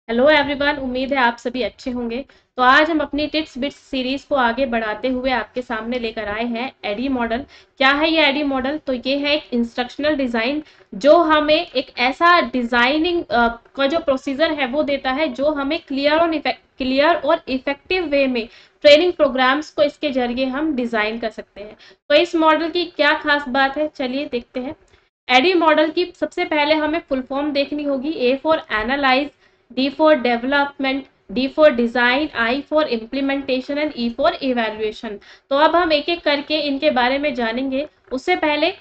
Hello everyone, उम्मीद है आप सभी अच्छे होंगे। तो आज हम अपनी टिप्स बिट्स सीरीज को आगे बढ़ाते हुए आपके सामने लेकर आए हैं एडी मॉडल। क्या है ये एडी मॉडल? तो ये है एक इंस्ट्रक्शनल डिजाइन जो हमें एक ऐसा डिजाइनिंग का जो प्रोसीजर है वो देता है जो हमें क्लियर और इफेक्टिव वे में ट्रेनिंग प्रोग्राम्स को इसके जरिए हम डिजाइन कर सकते हैं। तो इस मॉडल की क्या खास बात है, चलिए देखते हैं। एडी मॉडल की सबसे पहले हमें फुल फॉर्म देखनी होगी। A for analyse, D for development, D for design, I for implementation and E for evaluation। तो अब हम एक एक करके इनके बारे में जानेंगे। उससे पहले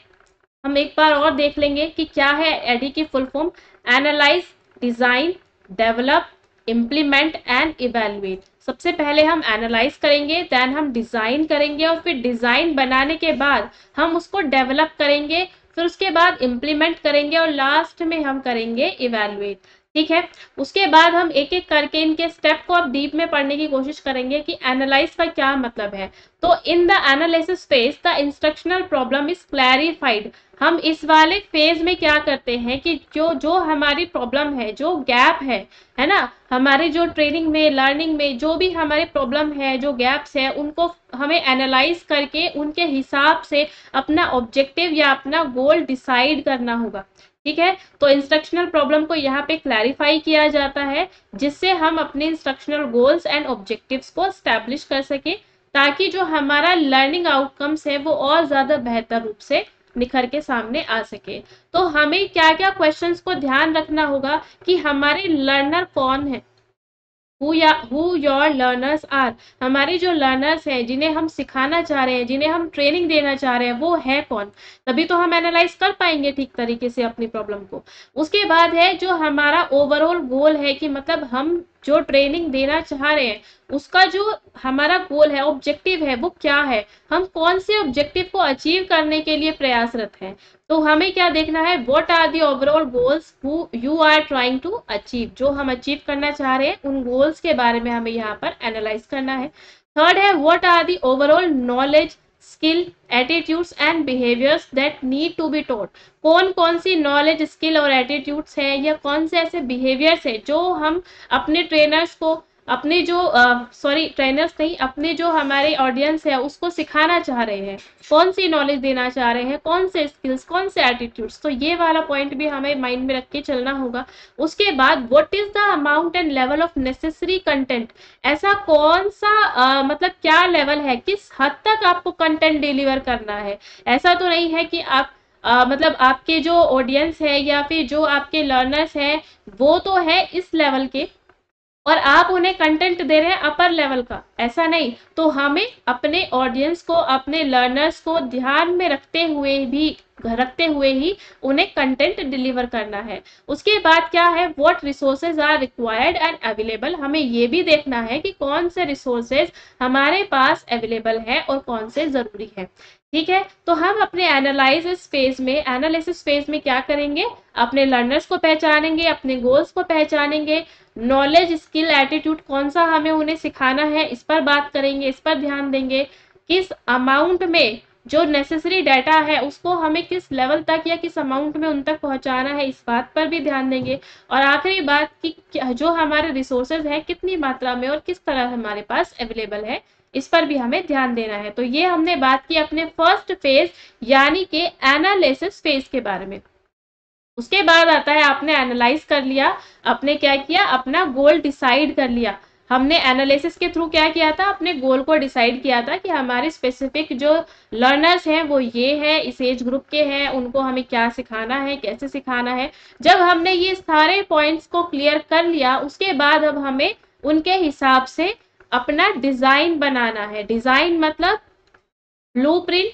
हम एक बार और देख लेंगे कि क्या है एडी की full form. Analyse, design, develop, implement and evaluate. सबसे पहले हम एनालाइज करेंगे, देन हम डिजाइन करेंगे और फिर डिजाइन बनाने के बाद हम उसको डेवलप करेंगे, फिर उसके बाद इम्प्लीमेंट करेंगे और लास्ट में हम करेंगे इवेल्युएट। ठीक है। उसके बाद हम एक एक करके इनके स्टेप को अब डीप में पढ़ने की कोशिश करेंगे कि एनालाइज का क्या मतलब है। तो in the analysis phase the instructional problem is clarified. हम इस वाले फेज में क्या करते हैं कि जो जो हमारी प्रॉब्लम है, जो गैप है ना, हमारे जो ट्रेनिंग में लर्निंग में जो भी हमारे प्रॉब्लम है, जो गैप्स है, उनको हमें एनालाइज करके उनके हिसाब से अपना ऑब्जेक्टिव या अपना गोल डिसाइड करना होगा। ठीक है। तो इंस्ट्रक्शनल प्रॉब्लम को यहाँ पे क्लैरिफाई किया जाता है जिससे हम अपने इंस्ट्रक्शनल गोल्स एंड ऑब्जेक्टिव्स को स्टैब्लिश कर सके, ताकि जो हमारा लर्निंग आउटकम्स है वो और ज्यादा बेहतर रूप से निखर के सामने आ सके। तो हमें क्या क्या क्वेश्चंस को ध्यान रखना होगा कि हमारे लर्नर कौन है, हु योर लर्नर्स आर। हमारे जो लर्नर्स हैं, जिन्हें हम सिखाना चाह रहे हैं, जिन्हें हम ट्रेनिंग देना चाह रहे हैं, वो है कौन। तभी तो हम एनालाइज कर पाएंगे ठीक तरीके से अपनी प्रॉब्लम को। उसके बाद है जो हमारा ओवरऑल गोल है, कि मतलब हम जो ट्रेनिंग देना चाह रहे हैं उसका जो हमारा गोल है, ऑब्जेक्टिव है, वो क्या है, हम कौन से ऑब्जेक्टिव को अचीव करने के लिए प्रयासरत हैं। तो हमें क्या देखना है, what are the overall goals who you are trying to achieve. जो हम अचीव करना चाह रहे हैं उन गोल्स के बारे में हमें यहाँ पर एनालाइज करना है। थर्ड है what are the overall knowledge, skill, attitudes and behaviours that need to be taught. कौन कौन सी नॉलेज, स्किल और एटीट्यूड्स हैं, या कौन से ऐसे बिहेवियर्स हैं जो हम अपने ट्रेनर्स को, अपने जो ट्रेनर्स नहीं, अपने जो हमारे ऑडियंस है उसको सिखाना चाह रहे हैं, कौन सी नॉलेज देना चाह रहे हैं, कौन से स्किल्स, कौन से एटीट्यूड्स। तो ये वाला पॉइंट भी हमें माइंड में रख के चलना होगा। उसके बाद what is the amount and level of necessary content. ऐसा कौन सा मतलब क्या लेवल है, किस हद तक आपको कंटेंट डिलीवर करना है। ऐसा तो नहीं है कि आप मतलब आपके जो ऑडियंस है या फिर जो आपके लर्नर्स हैं वो तो है इस लेवल के और आप उन्हें कंटेंट दे रहे हैं अपर लेवल का, ऐसा नहीं। तो हमें अपने ऑडियंस को, अपने लर्नर्स को ध्यान में रखते हुए ही उन्हें कंटेंट डिलीवर करना है। उसके बाद क्या है, what resources are required and available. हमें ये भी देखना है कि कौन से रिसोर्सेज हमारे पास अवेलेबल है और कौन से जरूरी है। ठीक है। तो हम अपने एनालिसिस फेज में क्या करेंगे, अपने लर्नर्स को पहचानेंगे, अपने गोल्स को पहचानेंगे, नॉलेज, स्किल, एटीट्यूड कौन सा हमें उन्हें सिखाना है इस पर बात करेंगे, इस पर ध्यान देंगे, किस अमाउंट में जो नेसेसरी डाटा है उसको हमें किस लेवल तक या किस अमाउंट में उन तक पहुंचाना है, इस बात पर भी ध्यान देंगे। और आखिरी बात कि जो हमारे रिसोर्सेज है कितनी मात्रा में और किस तरह हमारे पास अवेलेबल है, इस पर भी हमें ध्यान देना है। तो ये हमने बात की अपने फर्स्ट फेज यानी कि एनालिसिस फेज के बारे में। उसके बाद आता है, आपने एनालाइज कर लिया, आपने क्या किया, अपना गोल डिसाइड कर लिया। हमने एनालिसिस के थ्रू क्या किया था, अपने गोल को डिसाइड किया था कि हमारे स्पेसिफिक जो लर्नर्स हैं वो ये है, इस एज ग्रुप के हैं, उनको हमें क्या सिखाना है, कैसे सिखाना है। जब हमने ये सारे पॉइंट्स को क्लियर कर लिया उसके बाद अब हमें उनके हिसाब से अपना डिजाइन बनाना है। डिजाइन मतलब ब्लूप्रिंट।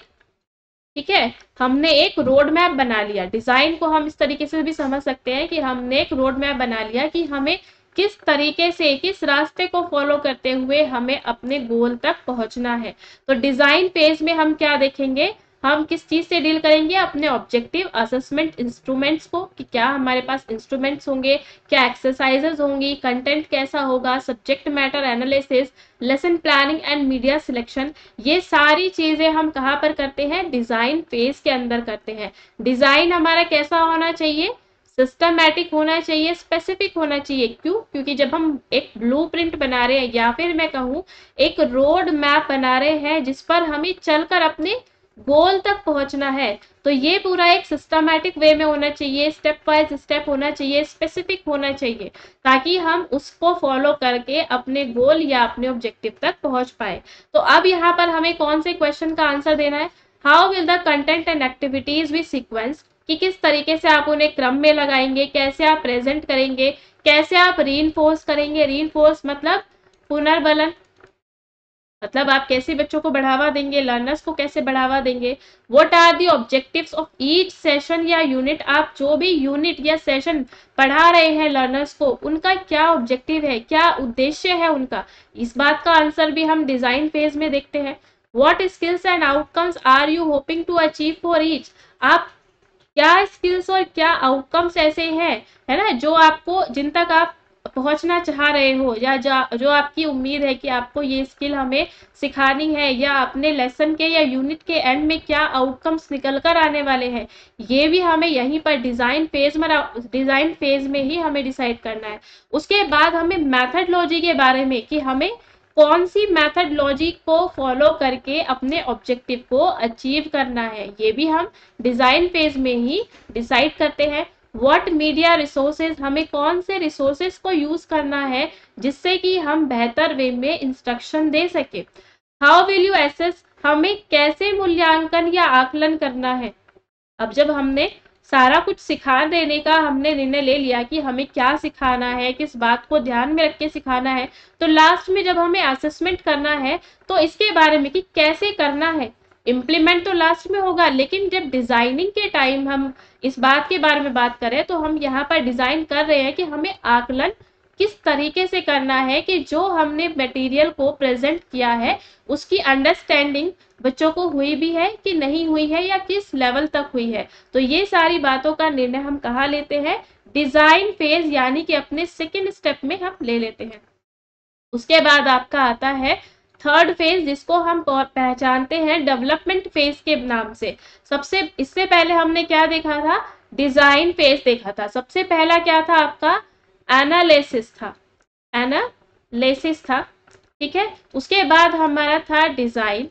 ठीक है। हमने एक रोड मैप बना लिया। डिजाइन को हम इस तरीके से भी समझ सकते हैं कि हमने एक रोड मैप बना लिया कि हमें किस तरीके से, किस रास्ते को फॉलो करते हुए हमें अपने गोल तक पहुंचना है। तो डिजाइन पेज में हम क्या देखेंगे, हम किस चीज से डील करेंगे, अपने ऑब्जेक्टिव असेसमेंट इंस्ट्रूमेंट्स को, कि क्या हमारे पास इंस्ट्रूमेंट्स होंगे, क्या एक्सरसाइजेज होंगी, कंटेंट कैसा होगा, subject matter analysis, lesson planning and media selection. ये सारी चीजें हम कहाँ पर करते हैं, डिजाइन फेज के अंदर करते हैं। डिजाइन हमारा कैसा होना चाहिए, सिस्टमैटिक होना चाहिए, स्पेसिफिक होना चाहिए। क्यों? क्योंकि जब हम एक ब्लूप्रिंट बना रहे हैं या फिर मैं कहूँ एक रोड मैप बना रहे हैं जिस पर हमें चलकर अपने गोल तक पहुंचना है, तो ये पूरा एक सिस्टमैटिक वे में होना चाहिए, स्टेप वाइज स्टेप होना चाहिए, स्पेसिफिक होना चाहिए, ताकि हम उसको फॉलो करके अपने गोल या अपने ऑब्जेक्टिव तक पहुंच पाए। तो अब यहाँ पर हमें कौन से क्वेश्चन का आंसर देना है? How will the content and activities be sequence, कि किस तरीके से आप उन्हें क्रम में लगाएंगे, कैसे आप प्रेजेंट करेंगे, कैसे आप रीइंफोर्स करेंगे। रीइंफोर्स मतलब पुनर्बलन, मतलब आप कैसे बच्चों को बढ़ावा देंगे, लर्नर्स को कैसे बढ़ावा देंगे। What are the objectives of each session या यूनिट, आप जो भी यूनिट या सेशन पढ़ा रहे हैं लर्नर्स को, उनका क्या ऑब्जेक्टिव है, क्या उद्देश्य है उनका, इस बात का आंसर भी हम डिजाइन फेज में देखते हैं। What skills and outcomes are you hoping to achieve for each, आप क्या स्किल्स और क्या आउटकम्स ऐसे हैं, है ना, जो आपको, जिन तक आप पहुंचना चाह रहे हो, या जो आपकी उम्मीद है कि आपको ये स्किल हमें सिखानी है, या अपने लेसन के या यूनिट के एंड में क्या आउटकम्स निकल कर आने वाले हैं, ये भी हमें यहीं पर डिजाइन फेज में ही हमें डिसाइड करना है। उसके बाद हमें मैथडोलॉजी के बारे में, कि हमें कौन सी मैथडोलॉजी को फॉलो करके अपने ऑब्जेक्टिव को अचीव करना है, ये भी हम डिजाइन फेज में ही डिसाइड करते हैं। व्हाट मीडिया रिसोर्सेज, हमें कौन से रिसोर्सेज को यूज करना है जिससे कि हम बेहतर वे में इंस्ट्रक्शन दे सके। हाउ विल यू एसेस, हमें कैसे मूल्यांकन या आकलन करना है। अब जब हमने सारा कुछ सिखा देने का हमने निर्णय ले लिया कि हमें क्या सिखाना है, किस बात को ध्यान में रख के सिखाना है, तो लास्ट में जब हमें असेसमेंट करना है तो इसके बारे में कि कैसे करना है, इम्प्लीमेंट तो लास्ट में होगा, लेकिन जब डिजाइनिंग के टाइम हम इस बात के बारे में बात करें तो हम यहाँ पर डिजाइन कर रहे हैं कि हमें आकलन किस तरीके से करना है, कि जो हमने मटेरियल को प्रेजेंट किया है उसकी अंडरस्टैंडिंग बच्चों को हुई भी है कि नहीं हुई है, या किस लेवल तक हुई है। तो ये सारी बातों का निर्णय हम कहाँ लेते हैं? डिजाइन फेज, यानी कि अपने सेकेंड स्टेप में हम ले लेते हैं। उसके बाद आपका आता है थर्ड फेज, जिसको हम पहचानते हैं डेवलपमेंट फेज के नाम से। सबसे इससे पहले हमने क्या देखा था? डिजाइन फेज देखा था। सबसे पहला क्या था आपका? एनालिसिस था, एनालिसिस था, ठीक है। उसके बाद हमारा था डिजाइन,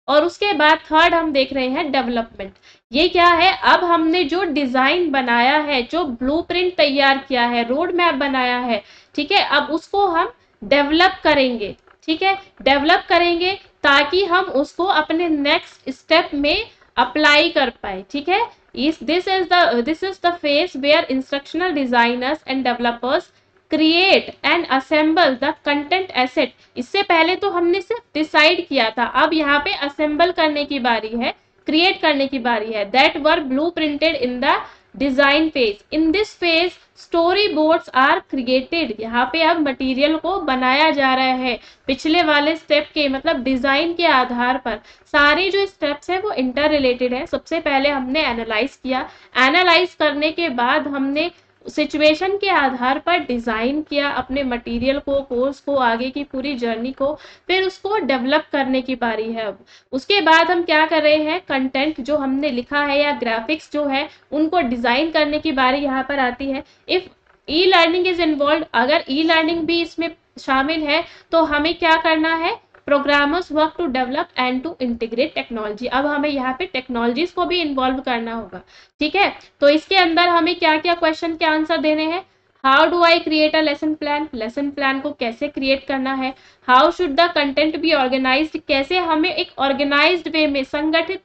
और उसके बाद थर्ड हम देख रहे हैं डेवलपमेंट। ये क्या है? अब हमने जो डिजाइन बनाया है, जो ब्लूप्रिंट तैयार किया है, रोड मैप बनाया है, ठीक है, अब उसको हम डेवलप करेंगे, ठीक है, डेवलप करेंगे ताकि हम उसको अपने नेक्स्ट स्टेप में अप्लाई कर पाए, ठीक है। This is the phase where instructional designers and developers create and assemble the content asset. इससे पहले तो हमने सिर्फ डिसाइड किया था, अब यहाँ पे असेंबल करने की बारी है, क्रिएट करने की बारी है। That were blueprinted in the design phase. In this phase storyboards are created, यहाँ पे अब मटेरियल को बनाया जा रहा है पिछले वाले स्टेप के, मतलब डिजाइन के आधार पर। सारे जो स्टेप्स हैं वो इंटर रिलेटेड है। सबसे पहले हमने एनालाइज किया, एनालाइज करने के बाद हमने सिचुएशन के आधार पर डिजाइन किया अपने मटेरियल को, कोर्स को, आगे की पूरी जर्नी को, फिर उसको डेवलप करने की बारी है अब। उसके बाद हम क्या कर रहे हैं? कंटेंट जो हमने लिखा है या ग्राफिक्स जो है उनको डिजाइन करने की बारी यहाँ पर आती है। If e learning is involve, अगर ई लर्निंग भी इसमें शामिल है तो हमें क्या करना है? Programmers work to develop and to integrate technology. अब हमें यहाँ पे टेक्नोलॉजीज को भी इन्वॉल्व करना होगा, ठीक है। तो इसके अंदर हमें क्या क्या क्वेश्चन के आंसर देने हैं? How do I create a lesson plan, lesson plan को कैसे क्रिएट करना है। How should the content be organised, कैसे हमें एक ऑर्गेनाइज्ड वे में, संगठित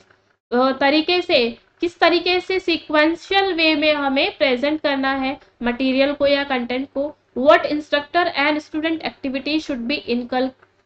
तरीके से, किस तरीके से सीक्वेंशियल वे में हमें प्रेजेंट करना है मटेरियल को या कंटेंट को। What instructor and student activity should be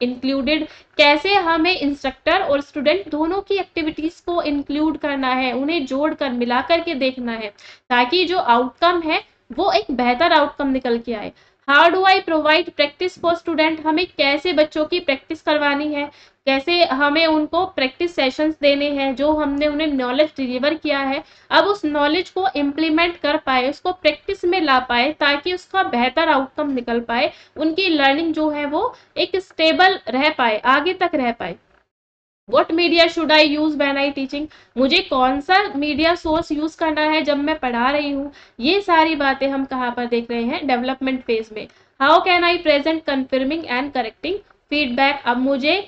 included, कैसे हमें इंस्ट्रक्टर और स्टूडेंट दोनों की एक्टिविटीज को इंक्लूड करना है, उन्हें जोड़कर मिलाकर के देखना है, ताकि जो आउटकम है वो एक बेहतर आउटकम निकल के आए। How do I provide practice for student, हमें कैसे बच्चों की प्रैक्टिस करवानी है, कैसे हमें उनको प्रैक्टिस सेशंस देने हैं, जो हमने उन्हें नॉलेज डिलीवर किया है अब उस नॉलेज को इम्प्लीमेंट कर पाए, उसको प्रैक्टिस में ला पाए, ताकि उसका बेहतर आउटकम निकल पाए, उनकी लर्निंग जो है वो एक स्टेबल रह पाए, आगे तक रह पाए। What media should I use when I teaching, मुझे कौन सा मीडिया सोर्स यूज करना है जब मैं पढ़ा रही हूँ। ये सारी बातें हम कहाँ पर देख रहे हैं, डेवलपमेंट फेज में। How can I present confirming and correcting feedback, अब मुझे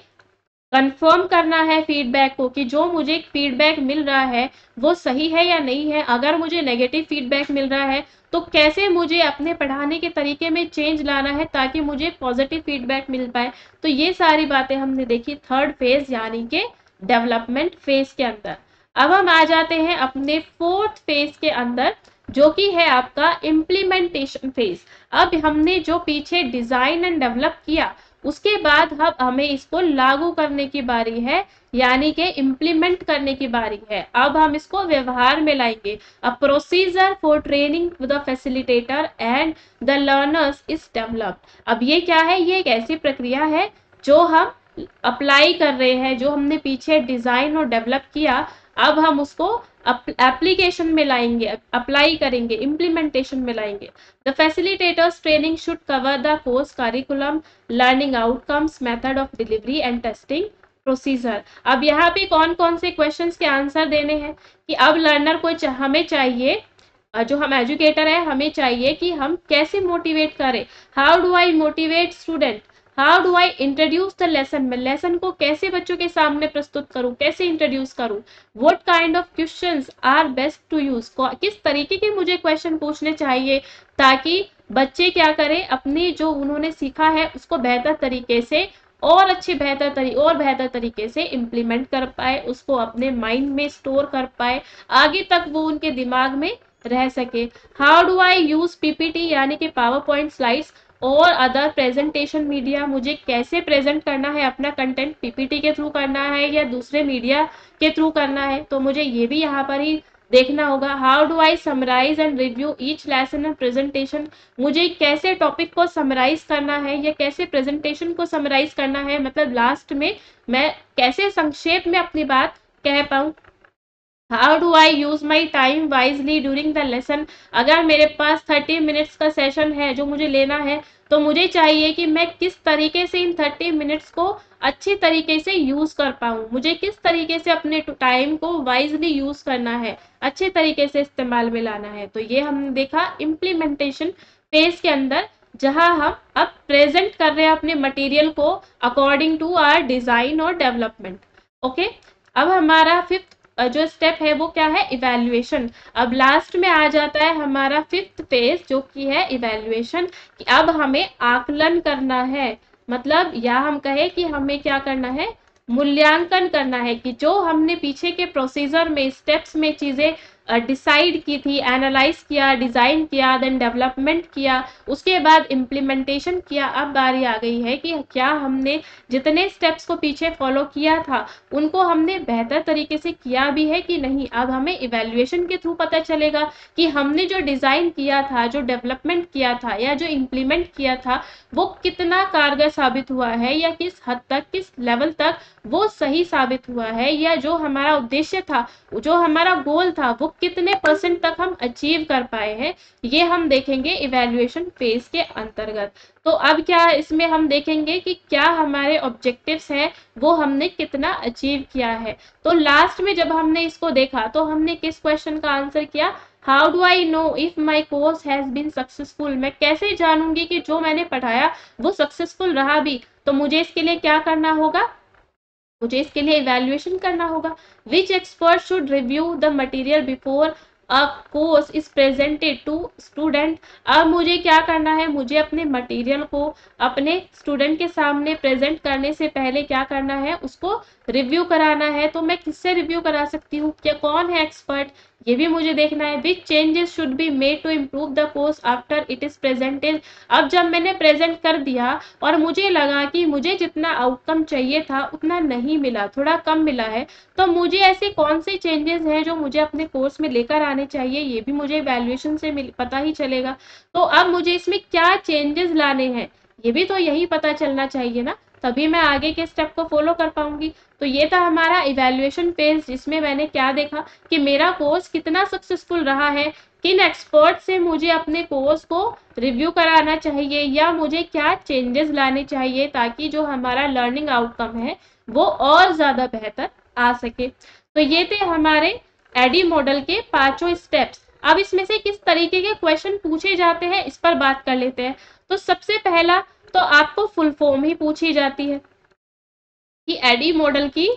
कंफर्म करना है फीडबैक को कि जो मुझे फीडबैक मिल रहा है वो सही है या नहीं है। अगर मुझे नेगेटिव फीडबैक मिल रहा है तो कैसे मुझे अपने पढ़ाने के तरीके में चेंज लाना है ताकि मुझे पॉजिटिव फीडबैक मिल पाए। तो ये सारी बातें हमने देखी थर्ड फेज यानी कि डेवलपमेंट फेज के अंदर। अब हम आ जाते हैं अपने फोर्थ फेज के अंदर जो कि है आपका इम्प्लीमेंटेशन फेज। अब हमने जो पीछे डिजाइन एंड डेवलप किया उसके बाद अब हमें इसको लागू करने की बारी है, यानी कि इम्प्लीमेंट करने की बारी है। अब हम इसको व्यवहार में लाएंगे। A procedure for training the facilitator and the learners is developed. अब ये क्या है, ये एक ऐसी प्रक्रिया है जो हम अप्लाई कर रहे हैं, जो हमने पीछे डिजाइन और डेवलप किया अब हम उसको एप्लीकेशन में लाएंगे, अप्लाई करेंगे, इम्प्लीमेंटेशन में लाएंगे। The facilitators training should cover the course curriculum, learning outcomes, method of delivery and testing procedure. अब यहाँ पे कौन कौन से क्वेश्चंस के आंसर देने हैं कि अब लर्नर को हमें चाहिए, जो हम एजुकेटर है हमें चाहिए कि हम कैसे मोटिवेट करें। How do I motivate student, how do I introduce the lesson, मैं लेसन को कैसे बच्चों के सामने प्रस्तुत करूं, कैसे इंट्रोड्यूस करूं। What kind of questions are best to use, किस तरीके के मुझे क्वेश्चन पूछने चाहिए ताकि बच्चे क्या करें, अपने जो उन्होंने सीखा है उसको बेहतर तरीके से और बेहतर तरीके से इम्प्लीमेंट कर पाए, उसको अपने माइंड में स्टोर कर पाए, आगे तक वो उनके दिमाग में रह सके। How do I use PPT यानी कि पावर पॉइंट स्लाइड्स और अदर प्रेजेंटेशन मीडिया, मुझे कैसे प्रेजेंट करना है अपना कंटेंट, पीपीटी के थ्रू करना है या दूसरे मीडिया के थ्रू करना है, तो मुझे ये भी यहाँ पर ही देखना होगा। How do I summarise and review each lesson and presentation, मुझे कैसे टॉपिक को समराइज करना है या कैसे प्रेजेंटेशन को समराइज करना है, मतलब लास्ट में मैं कैसे संक्षेप में अपनी बात कह पाऊं। How do I use my time wisely during the lesson, अगर मेरे पास 30 मिनट्स का सेशन है जो मुझे लेना है तो मुझे चाहिए कि मैं किस तरीके से इन 30 मिनट्स को अच्छी तरीके से यूज कर पाऊं, मुझे किस तरीके से अपने टाइम को वाइजली यूज करना है, अच्छे तरीके से इस्तेमाल में लाना है। तो ये हमने देखा इम्प्लीमेंटेशन फेज के अंदर, जहां हम अब प्रेजेंट कर रहे हैं अपने मटेरियल को अकॉर्डिंग टू आवर डिजाइन और डेवलपमेंट। ओके, अब हमारा फिफ्थ जो स्टेप है वो क्या है, इवैल्यूएशन। अब लास्ट में आ जाता है हमारा फिफ्थ फेज जो कि है इवैल्यूएशन, कि अब हमें आकलन करना है, मतलब या हम कहे कि हमें क्या करना है, मूल्यांकन करना है कि जो हमने पीछे के प्रोसीजर में स्टेप्स में चीजें डिसाइड की थी, एनालाइज किया, डिजाइन किया, देन डेवलपमेंट किया, उसके बाद इम्प्लीमेंटेशन किया। अब बारी आ गई है कि क्या हमने जितने स्टेप्स को पीछे फॉलो किया था उनको हमने बेहतर तरीके से किया भी है कि नहीं। अब हमें इवैल्यूएशन के थ्रू पता चलेगा कि हमने जो डिजाइन किया था, जो डेवलपमेंट किया था या जो इम्प्लीमेंट किया था वो कितना कारगर साबित हुआ है या किस हद तक, किस लेवल तक वो सही साबित हुआ है, या जो हमारा उद्देश्य था, जो हमारा गोल था वो कितने परसेंट तक हम अचीव कर पाए हैं, ये हम देखेंगे इवैल्यूएशन फेज के अंतर्गत। तो अब क्या इसमें हम देखेंगे कि क्या हमारे ऑब्जेक्टिव्स हैं वो हमने कितना अचीव किया है। तो लास्ट में जब हमने इसको देखा तो हमने किस क्वेश्चन का आंसर किया, how do I know if my course has been successful, मैं कैसे जानूंगी कि जो मैंने पढ़ाया वो सक्सेसफुल रहा भी। तो मुझे इसके लिए क्या करना होगा, मुझे इसके लिए इवैल्यूएशन करना होगा। Which expert should review the material before a course is presented to student. अब मुझे क्या करना है, मुझे अपने मटेरियल को अपने स्टूडेंट के सामने प्रेजेंट करने से पहले क्या करना है, उसको रिव्यू कराना है। तो मैं किससे रिव्यू करा सकती हूँ, क्या कौन है एक्सपर्ट, ये भी मुझे देखना है। Which changes should be made to improve the course after it is presented. अब जब मैंने प्रेजेंट कर दिया और मुझे लगा कि मुझे जितना आउटकम चाहिए था उतना नहीं मिला, थोड़ा कम मिला है, तो मुझे ऐसे कौन से चेंजेस हैं जो मुझे अपने कोर्स में लेकर आने चाहिए, ये भी मुझे इवैल्यूएशन से पता ही चलेगा। तो अब मुझे इसमें क्या चेंजेस लाने हैं ये भी तो यही पता चलना चाहिए ना। तभी मैं आगे के स्टेप को फॉलो कर पाऊंगी। तो ये था हमारा इवैल्यूएशन पेज, जिसमें मैंने क्या देखा कि मेरा कोर्स कितना सक्सेसफुल रहा है, किन एक्सपर्ट से मुझे अपने कोर्स को रिव्यू कराना चाहिए या मुझे क्या चेंजेस लाने चाहिए ताकि जो हमारा लर्निंग आउटकम है वो और ज़्यादा बेहतर आ सके। तो ये थे हमारे एडी मॉडल के 5 स्टेप्स। अब इसमें से किस तरीके के क्वेश्चन पूछे जाते हैं इस पर बात कर लेते हैं। तो सबसे पहला तो आपको फुल फॉर्म ही पूछी जाती है कि एडी मॉडल की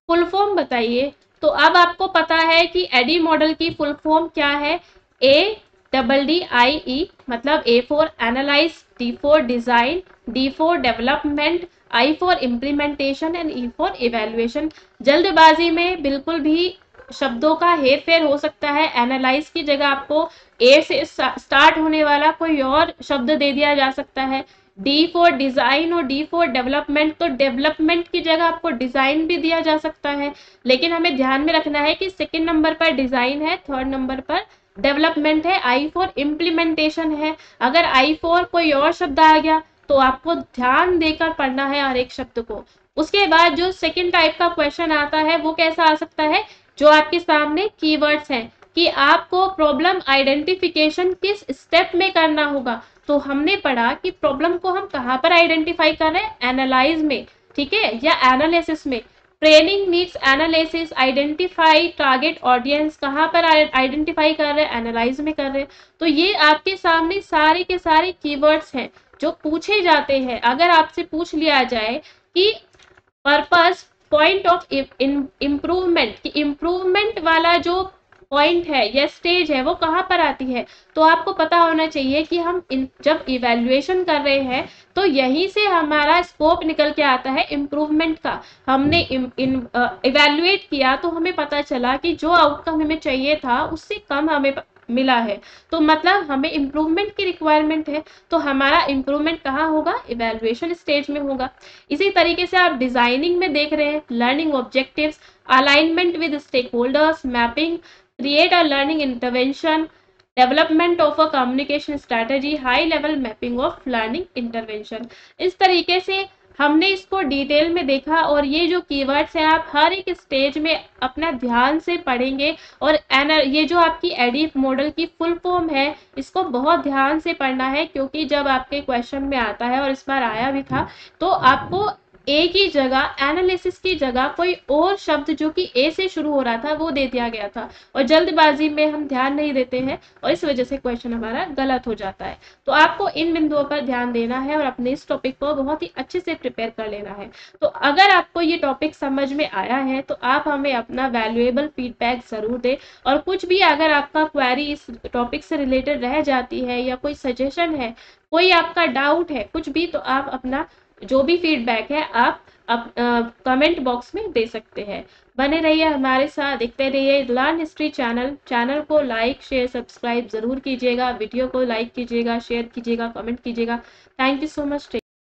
फुल फॉर्म बताइए। तो अब आपको पता है कि एडी मॉडल की फुल फॉर्म क्या है। ADDIE मतलब A for analyse, D for design, D for development, I for implementation and E for evaluation. जल्दबाजी में बिल्कुल भी शब्दों का हेर फेर हो सकता है। एनालाइज की जगह आपको A से स्टार्ट होने वाला कोई और शब्द दे दिया जा सकता है। डी फॉर डिजाइन और डी फॉर डेवलपमेंट, तो डेवलपमेंट की जगह आपको डिजाइन भी दिया जा सकता है, लेकिन हमें ध्यान में रखना है कि सेकंड नंबर पर डिजाइन है, थर्ड नंबर पर डेवलपमेंट है, आई फॉर इम्प्लीमेंटेशन है। अगर आई फॉर कोई और शब्द आ गया तो आपको ध्यान देकर पढ़ना है हर एक शब्द को। उसके बाद जो सेकंड टाइप का क्वेश्चन आता है वो कैसा आ सकता है, जो आपके सामने कीवर्ड्स हैं कि आपको प्रॉब्लम आइडेंटिफिकेशन किस स्टेप में करना होगा। तो हमने पढ़ा कि प्रॉब्लम को हम कहाँ पर आइडेंटिफाई कर रहे हैं, एनालाइज में, ठीक है, या एनालिसिस में। Training needs analysis, identify target audience, कहाँ पर आइडेंटिफाई कर रहे हैं, एनालाइज में कर रहे हैं। तो ये आपके सामने सारे के सारे कीवर्ड्स हैं जो पूछे जाते हैं। अगर आपसे पूछ लिया जाए कि पर्पस, पॉइंट ऑफ इम्प्रूवमेंट, कि इम्प्रूवमेंट वाला जो पॉइंट है या स्टेज है वो कहाँ पर आती है, तो आपको पता होना चाहिए कि हम जब इवैल्यूएशन कर रहे हैं तो यहीं से हमारा स्कोप निकल के आता है इम्प्रूवमेंट का। हमने इवैल्यूएट किया तो हमें पता चला कि जो आउटकम हमें चाहिए था उससे कम हमें मिला है, तो मतलब हमें इम्प्रूवमेंट की रिक्वायरमेंट है। तो हमारा इम्प्रूवमेंट कहाँ होगा, इवैल्यूएशन स्टेज में होगा। इसी तरीके से आप डिजाइनिंग में देख रहे हैं, learning objectives, alignment with stakeholders, mapping, create a learning intervention, development of a communication strategy, high level mapping of learning intervention। इस तरीके से हमने इसको डिटेल में देखा और ये जो कीवर्ड्स हैं आप हर एक स्टेज में अपना ध्यान से पढ़ेंगे। और ये जो आपकी एडी मॉडल की फुल फॉर्म है इसको बहुत ध्यान से पढ़ना है, क्योंकि जब आपके क्वेश्चन में आता है और इस बार आया भी था तो आपको ए की जगह, एनालिसिस की जगह कोई और शब्द जो कि ए से शुरू हो रहा था वो दे दिया गया था, और जल्दबाजी में हम ध्यान नहीं देते हैं और इस वजह से क्वेश्चन हमारा गलत हो जाता है। तो आपको इन बिंदुओं पर ध्यान देना है और अपने इस टॉपिक को बहुत ही अच्छे से प्रिपेयर कर लेना है। तो अगर आपको ये टॉपिक समझ में आया है तो आप हमें अपना वैल्यूएबल फीडबैक जरूर दें, और कुछ भी अगर आपका क्वेरी इस टॉपिक से रिलेटेड रह जाती है या कोई सजेशन है, कोई आपका डाउट है, कुछ भी, तो आप अपना जो भी फीडबैक है आप कमेंट बॉक्स में दे सकते हैं। बने रहिए हमारे साथ, देखते रहिए लर्न हिस्ट्री चैनल को लाइक शेयर सब्सक्राइब जरूर कीजिएगा, वीडियो को लाइक कीजिएगा, शेयर कीजिएगा, कमेंट कीजिएगा। Thank you so much.